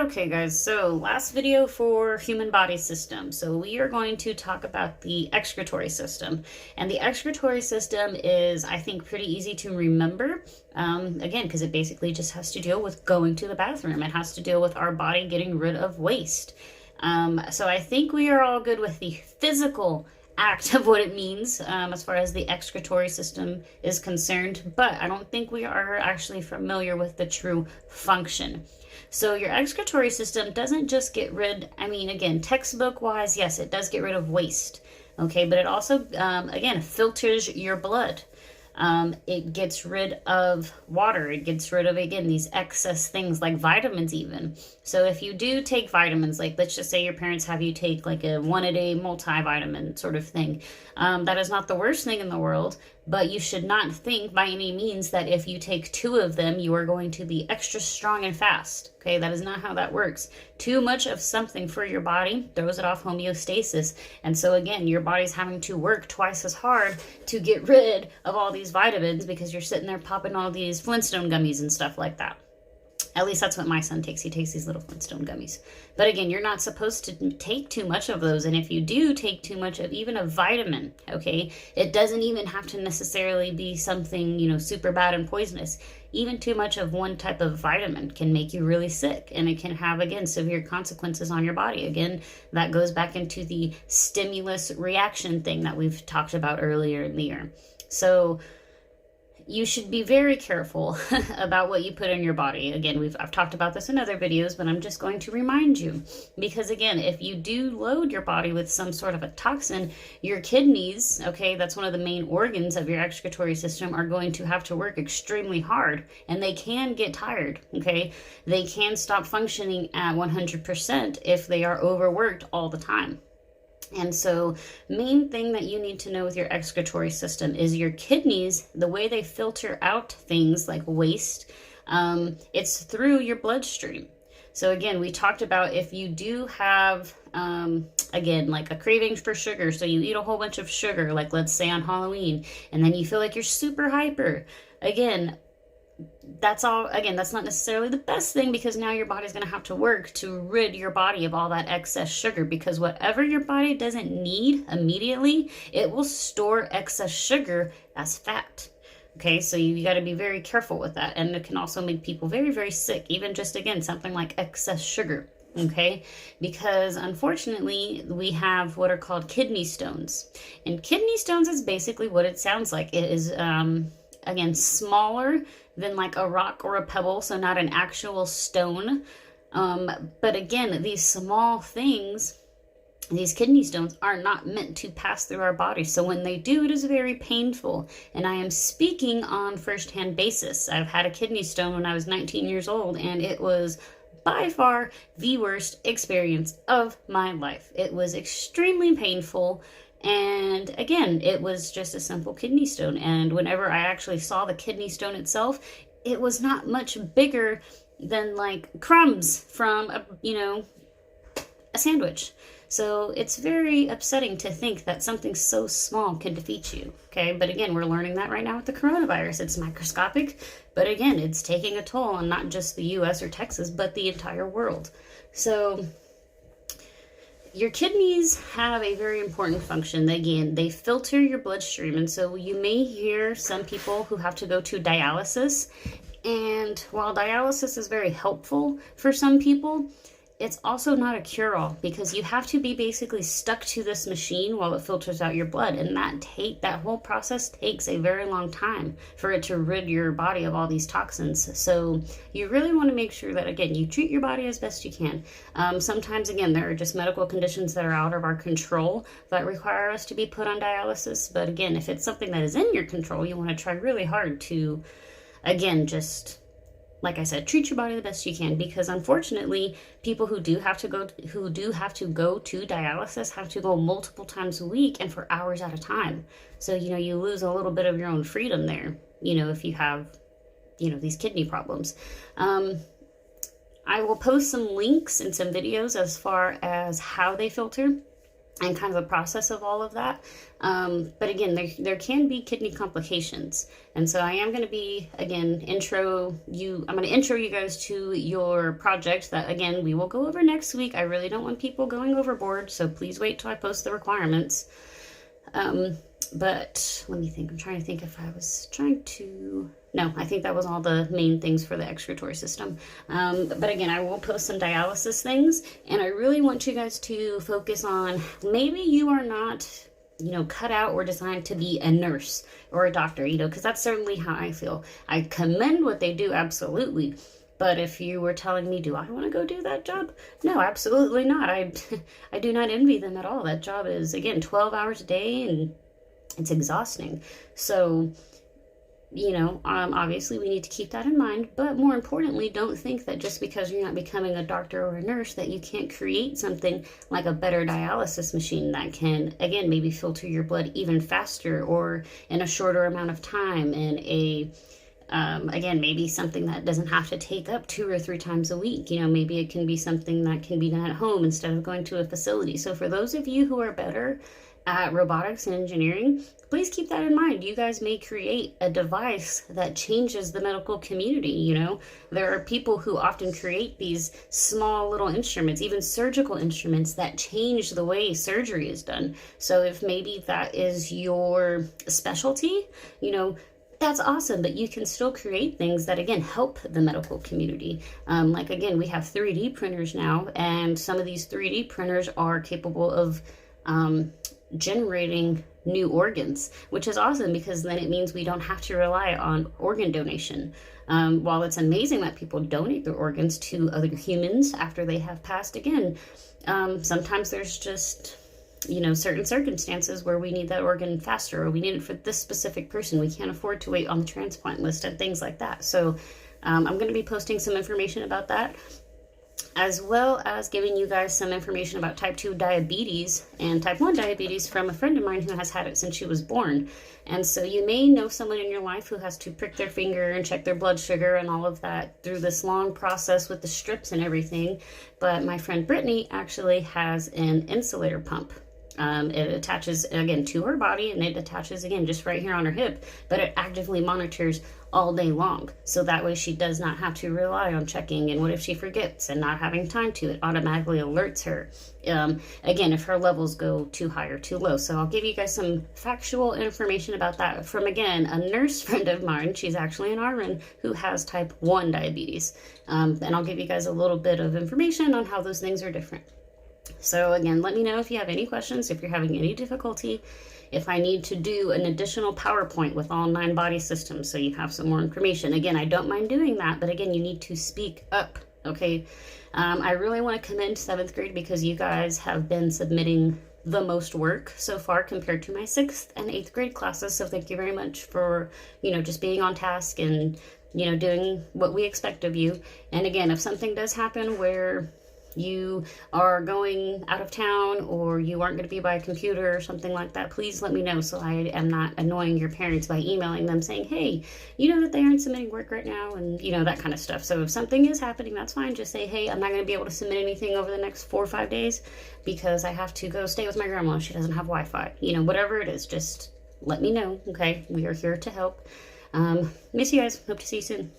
Okay guys, so last video for human body system. So we are going to talk about the excretory system. And the excretory system is, I think, pretty easy to remember. Again, because it basically just has to deal with going to the bathroom. It has to deal with our body getting rid of waste. So I think we are all good with the physical act of what it means as far as the excretory system is concerned, but I don't think we are actually familiar with the true function. So your excretory system doesn't just get rid, I mean, again, textbook wise, yes, it does get rid of waste, okay, but it also, again, filters your blood. It gets rid of water. It gets rid of, again, these excess things like vitamins even. So if you do take vitamins, like let's just say your parents have you take like a 1-a-day multivitamin sort of thing, that is not the worst thing in the world, but you should not think by any means that if you take 2 of them, you are going to be extra strong and fast. Okay, that is not how that works. Too much of something for your body throws it off homeostasis. And so again, your body's having to work twice as hard to get rid of all these vitamins because you're sitting there popping all these Flintstone gummies and stuff like that. At least that's what my son takes. He takes these little Flintstone gummies. But again, you're not supposed to take too much of those. And if you do take too much of even a vitamin, okay, it doesn't even have to necessarily be something, you know, super bad and poisonous. Even too much of one type of vitamin can make you really sick. And it can have, again, severe consequences on your body. Again, that goes back into the stimulus reaction thing that we've talked about earlier in the year. So you should be very careful about what you put in your body. Again, I've talked about this in other videos, but I'm just going to remind you. Because again, if you do load your body with some sort of a toxin, your kidneys, okay, that's one of the main organs of your excretory system, are going to have to work extremely hard. And they can get tired, okay? They can stop functioning at 100% if they are overworked all the time. And so main thing that you need to know with your excretory system is your kidneys, the way they filter out things like waste, it's through your bloodstream. So again, we talked about if you do have, again, like a craving for sugar, so you eat a whole bunch of sugar, like let's say on Halloween, and then you feel like you're super hyper. Again, that's all, again, that's not necessarily the best thing because now your body's going to have to work to rid your body of all that excess sugar, because whatever your body doesn't need immediately, it will store excess sugar as fat. Okay, so you got to be very careful with that. And it can also make people very, very sick, even just, again, something like excess sugar. Okay, because unfortunately we have what are called kidney stones. And kidney stones is basically what it sounds like. It is, again, smaller than like a rock or a pebble, so not an actual stone. But again, these small things, these kidney stones, are not meant to pass through our body. So when they do, it is very painful. And I am speaking on first-hand basis. I've had a kidney stone when I was 19 years old, and it was by far the worst experience of my life. It was extremely painful. And again, it was just a simple kidney stone. And whenever I actually saw the kidney stone itself, it was not much bigger than like crumbs from a sandwich. So it's very upsetting to think that something so small could defeat you. Okay, but again, we're learning that right now with the coronavirus. It's microscopic, but again, it's taking a toll on not just the US or Texas, but the entire world. So your kidneys have a very important function. Again, they filter your bloodstream. And so you may hear some people who have to go to dialysis. And while dialysis is very helpful for some people, it's also not a cure-all, because you have to be basically stuck to this machine while it filters out your blood. And that whole process takes a very long time for it to rid your body of all these toxins. So you really want to make sure that, again, you treat your body as best you can. Sometimes, again, there are just medical conditions that are out of our control that require us to be put on dialysis. But again, if it's something that is in your control, you want to try really hard to, again, just, like I said, treat your body the best you can, because unfortunately, people who do have to go to dialysis have to go multiple times a week and for hours at a time. So, you lose a little bit of your own freedom there, if you have, these kidney problems. I will post some links and some videos as far as how they filter. and kind of the process of all of that. But again, there can be kidney complications. And so I am going to be, again, I'm going to intro you guys to your project that, again, we will go over next week. I really don't want people going overboard, so please wait till I post the requirements. But let me think. I'm trying to think if I was trying to... No, I think that was all the main things for the excretory system. But again, I will post some dialysis things, and I really want you guys to focus on, maybe you are not, cut out or designed to be a nurse or a doctor, because that's certainly how I feel. I commend what they do, absolutely. But if you were telling me, do I want to go do that job? No, absolutely not. I do not envy them at all. That job is, again, 12 hours a day, and it's exhausting. So, obviously we need to keep that in mind, but more importantly, don't think that just because you're not becoming a doctor or a nurse that you can't create something like a better dialysis machine that can, again, maybe filter your blood even faster or in a shorter amount of time, and again, maybe something that doesn't have to take up 2 or 3 times a week. Maybe it can be something that can be done at home instead of going to a facility. So for those of you who are better at robotics and engineering, please keep that in mind. You guys may create a device that changes the medical community. There are people who often create these small little instruments, even surgical instruments, that change the way surgery is done. So if maybe that is your specialty, that's awesome, but you can still create things that, again, help the medical community. Again, we have 3D printers now, and some of these 3D printers are capable of generating new organs, which is awesome, because then it means we don't have to rely on organ donation. While it's amazing that people donate their organs to other humans after they have passed, again, sometimes there's just certain circumstances where we need that organ faster, or we need it for this specific person. We can't afford to wait on the transplant list and things like that. So I'm going to be posting some information about that, as well as giving you guys some information about type 2 diabetes and type 1 diabetes from a friend of mine who has had it since she was born. And so you may know someone in your life who has to prick their finger and check their blood sugar and all of that through this long process with the strips and everything. But my friend Brittany actually has an insulator pump. It attaches, again, to her body, and it attaches, again, just right here on her hip, but it actively monitors all day long. So that way she does not have to rely on checking. And what if she forgets and not having time to? It automatically alerts her. Again, if her levels go too high or too low. So I'll give you guys some factual information about that from, again, a nurse friend of mine. She's actually an RN who has type 1 diabetes. And I'll give you guys a little bit of information on how those things are different. So again, let me know if you have any questions, if you're having any difficulty, if I need to do an additional PowerPoint with all 9 body systems so you have some more information. Again, I don't mind doing that, but again, you need to speak up, okay? I really want to commend 7th grade because you guys have been submitting the most work so far compared to my 6th and 8th grade classes. So thank you very much for, just being on task and, doing what we expect of you. And again, if something does happen where you are going out of town or you aren't going to be by a computer or something like that, please let me know so I am not annoying your parents by emailing them saying, hey, that they aren't submitting work right now, and that kind of stuff. So if something is happening, that's fine. Just say, hey, I'm not going to be able to submit anything over the next 4 or 5 days because I have to go stay with my grandma. She doesn't have Wi-Fi. Whatever it is, just let me know. Okay, we are here to help. Miss you guys. Hope to see you soon.